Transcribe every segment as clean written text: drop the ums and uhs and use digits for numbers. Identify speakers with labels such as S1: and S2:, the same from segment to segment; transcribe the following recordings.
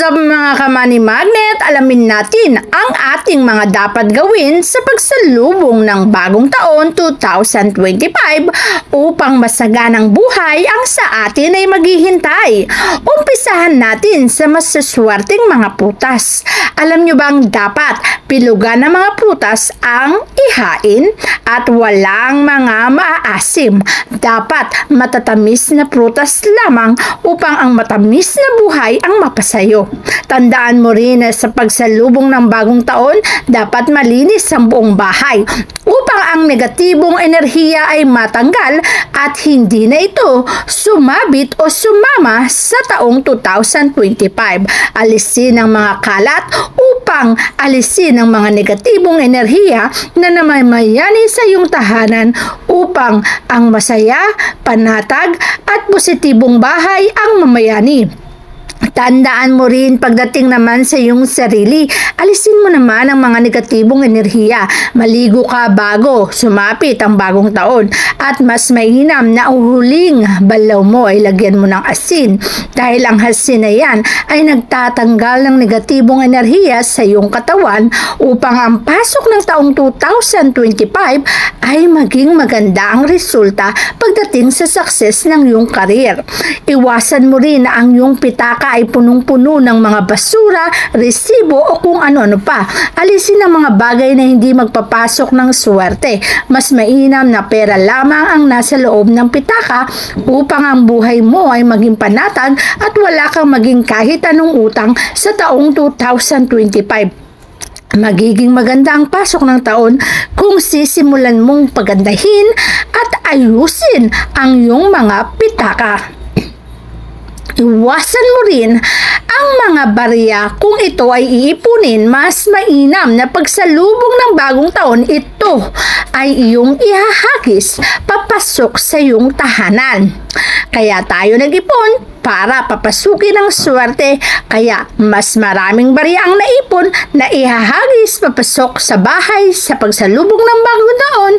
S1: What's up mga ka-Money Magnet? Alamin natin ang ating mga dapat gawin sa pagsalubong ng bagong taon 2025 upang masaganang buhay ang sa atin ay maghihintay. Umpisahan natin sa masaswerteng mga prutas. Alam nyo bang dapat pilugan ng mga prutas ang ihain at walang mga maaasim? Dapat matatamis na prutas lamang upang ang matamis na buhay ang mapasayo. Tandaan mo rin na sa pagsalubong ng bagong taon, dapat malinis ang buong bahay upang ang negatibong enerhiya ay matanggal at hindi na ito sumabit o sumama sa taong 2025. Alisin ang mga kalat upang alisin ang mga negatibong enerhiya na namamayani sa iyong tahanan upang ang masaya, panatag at positibong bahay ang mamayani. Tandaan mo rin pagdating naman sa iyong sarili, alisin mo naman ang mga negatibong enerhiya. Maligo ka bago sumapit ang bagong taon at mas mainam na uhuling balaw mo ay lagyan mo ng asin dahil ang asin na yan ay nagtatanggal ng negatibong enerhiya sa iyong katawan upang ang pasok ng taong 2025 ay maging maganda ang resulta pagdating sa success ng iyong karir. Iwasan mo rin na ang iyong pitaka ay punong-puno ng mga basura, resibo o kung ano-ano pa. Alisin ang mga bagay na hindi magpapasok ng swerte. Mas mainam na pera lamang ang nasa loob ng pitaka upang ang buhay mo ay maging panatag at wala kang maging kahit anong utang sa taong 2025. Magiging maganda ang pasok ng taon kung sisimulan mong pagandahin at ayusin ang iyong mga pitaka. Iwasan mo rin ang mga barya kung ito ay iipunin. Mas mainam na pagsalubong ng bagong taon, ito ay iyong ihahagis papasok sa iyong tahanan. Kaya tayo nag-ipon para papasukin ang swerte, kaya mas maraming barya ang naipon na ihahagis papasok sa bahay sa pagsalubong ng bagong taon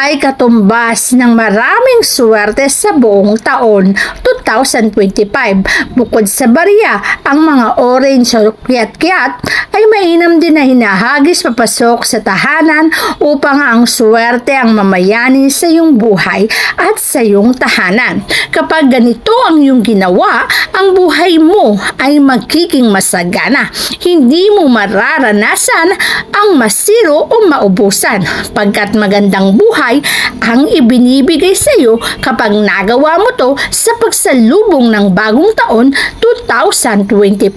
S1: ay katumbas ng maraming swerte sa buong taon 2025. Bukod sa barya, ang mga orange o kiyat-kiyat ay mainam din na hinahagis papasok sa tahanan upang ang swerte ang mamayani sa iyong buhay at sa iyong tahanan. Kapag ganito ang iyong ginawa, ang buhay mo ay magiging masagana. Hindi mo mararanasan ang masiro o maubusan pagkat magandang buhay ang ibinibigay sa iyo kapag nagawa mo to sa pagsalubong ng bagong taon 2025.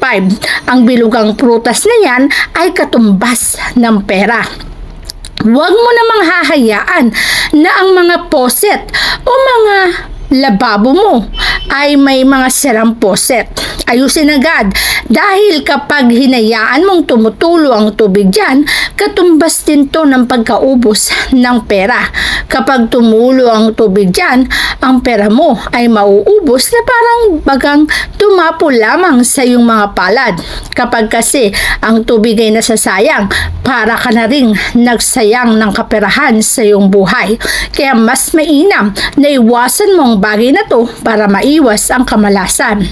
S1: Ang bilugang prutas na yan ay katumbas ng pera. Huwag mo namang hahayaan na ang mga poset o mga lababo mo ay may mga sirang poset. Ayusin agad dahil kapag hinayaan mong tumutulo ang tubig dyan, katumbas din to ng pagkaubos ng pera. Kapag tumulo ang tubig dyan, ang pera mo ay mauubos na parang bagang tumapo lamang sa iyong mga palad. Kapag kasi ang tubig ay nasasayang, para ka na ring nagsayang ng kaperahan sa iyong buhay. Kaya mas mainam na iwasan mo ang bagay na to para maiwas ang kamalasan.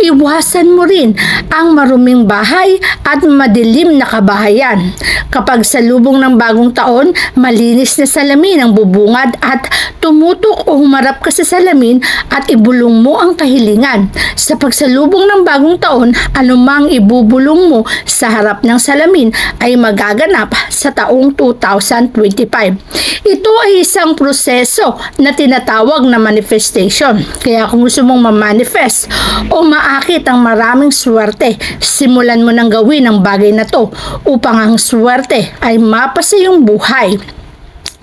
S1: Iwasan mo rin ang maruming bahay at madilim na kabahayan. Kapag salubong ng bagong taon, malinis na salamin ang bubungad at tumutok o humarap ka sa salamin at ibulong mo ang kahilingan. Sa pagsalubong ng bagong taon, anumang ibubulong mo sa harap ng salamin ay magaganap sa taong 2025. Ito ay isang proseso na tinatawag na manifestation. Kaya kung gusto mong ma-manifest o maakit ang maraming swerte, simulan mo nang gawin ang bagay na to upang ang swerte ay mapasa iyong buhay.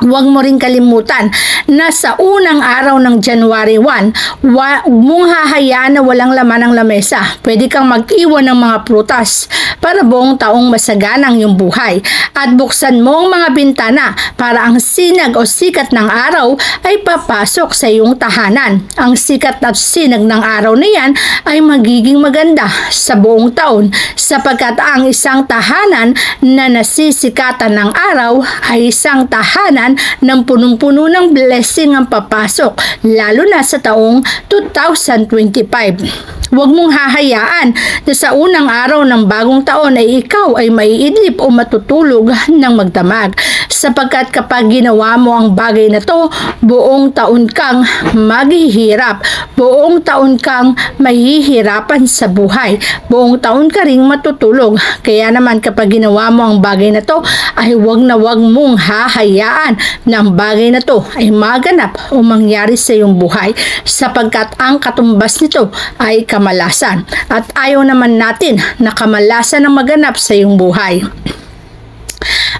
S1: Huwag mo rin kalimutan na sa unang araw ng January 1, huwag mong hahayaan na walang laman ang lamesa. Pwede kang mag-iwan ng mga prutas para buong taong masagana ang iyong buhay. At buksan mo ang mga bintana para ang sinag o sikat ng araw ay papasok sa iyong tahanan. Ang sikat at sinag ng araw na yan ay magiging maganda sa buong taon sapagkat ang isang tahanan na nasisikatan ng araw ay isang tahanan naman ng punong-puno ng blessing ang papasok, lalo na sa taong 2025. Huwag mong hahayaan na sa unang araw ng bagong taon ay ikaw ay maiidlip o matutulog ng magdamag. Sapagkat kapag ginawa mo ang bagay na to, buong taon kang maghihirap. Buong taon kang mahihirapan sa buhay. Buong taon ka ring matutulog. Kaya naman kapag ginawa mo ang bagay na to, ay huwag na huwag mong hahayaan na ang bagay na to ay maganap o mangyari sa iyong buhay. Sapagkat ang katumbas nito ay kamalasan. At ayaw naman natin na kamalasan ang maganap sa iyong buhay.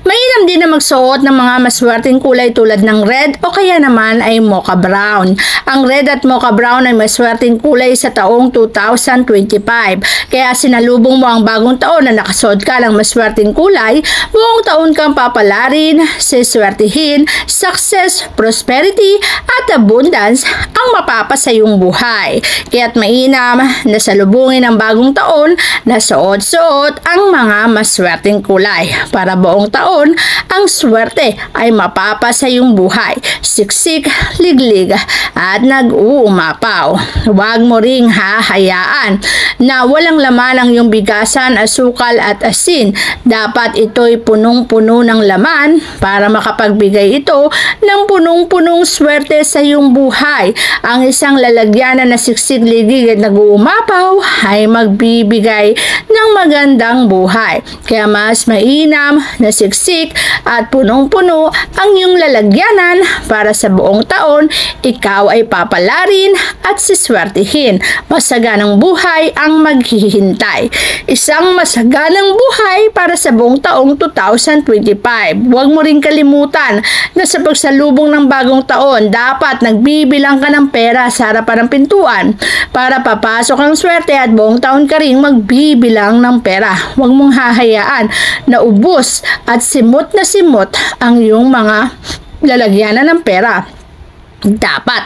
S1: Mainam din na magsuot ng mga maswerteng kulay tulad ng red o kaya naman ay mocha brown. Ang red at mocha brown ay maswerteng kulay sa taong 2025. Kaya sinalubong mo ang bagong taon na nakasuot ka ng maswerteng kulay, buong taon kang papalarin, siswertihin, success, prosperity at abundance ang mapapa sa iyong buhay. Kaya't mainam na salubungin ang bagong taon na suot-suot ang mga maswerteng kulay para buong taon ang swerte ay mapapa sa iyong buhay, siksik, liglig at nag-uumapaw. Huwag mo ring hahayaan na walang laman ang iyong bigasan, asukal at asin. Dapat ito'y punong-puno ng laman para makapagbigay ito ng punong-punong swerte sa iyong buhay. Ang isang lalagyanan na siksik, liglig at nag-uumapaw ay magbibigay ng magandang buhay. Kaya mas mainam na siksik at punong-puno ang iyong lalagyanan para sa buong taon, ikaw ay papalarin at siswertihin. Masaganang buhay ang maghihintay. Isang masaganang buhay para sa buong taong 2025. Huwag mo rin kalimutan na sa pagsalubong ng bagong taon, dapat nagbibilang ka ng pera sa harapan ng pintuan para papasok ang swerte at buong taon ka rin magbibilang ng pera. Huwag mong hahayaan na ubos at simot na simot ang iyong mga lalagyanan ng pera. Dapat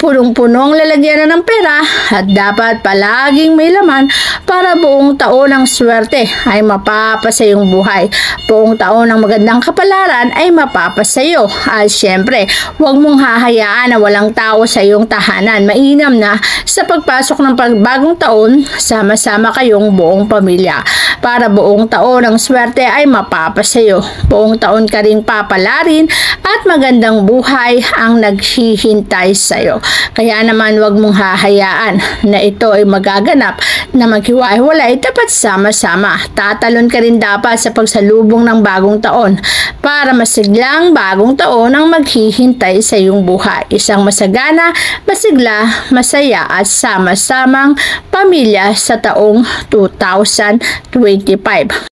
S1: punong-punong lalagyanan ng pera at dapat palaging may laman para buong taon ang swerte ay mapapa sa iyong buhay. Buong taon ang magandang kapalaran ay mapapa sa iyo. At syempre, huwag mong hahayaan na walang tao sa iyong tahanan. Mainam na sa pagpasok ng pagbagong taon, sama-sama kayong buong pamilya. Para buong taon ang swerte ay mapapa sa iyo. Buong taon ka ring papalarin at magandang buhay ang naghihintay sa iyo. Kaya naman huwag mong hahayaan na ito ay magaganap na maghiwa-hiwalay, dapat sama-sama. Tatalon ka rin dapat sa pagsalubong ng bagong taon para masiglang bagong taon ang maghihintay sa iyong buhay. Isang masagana, masigla, masaya at sama-samang pamilya sa taong 2025.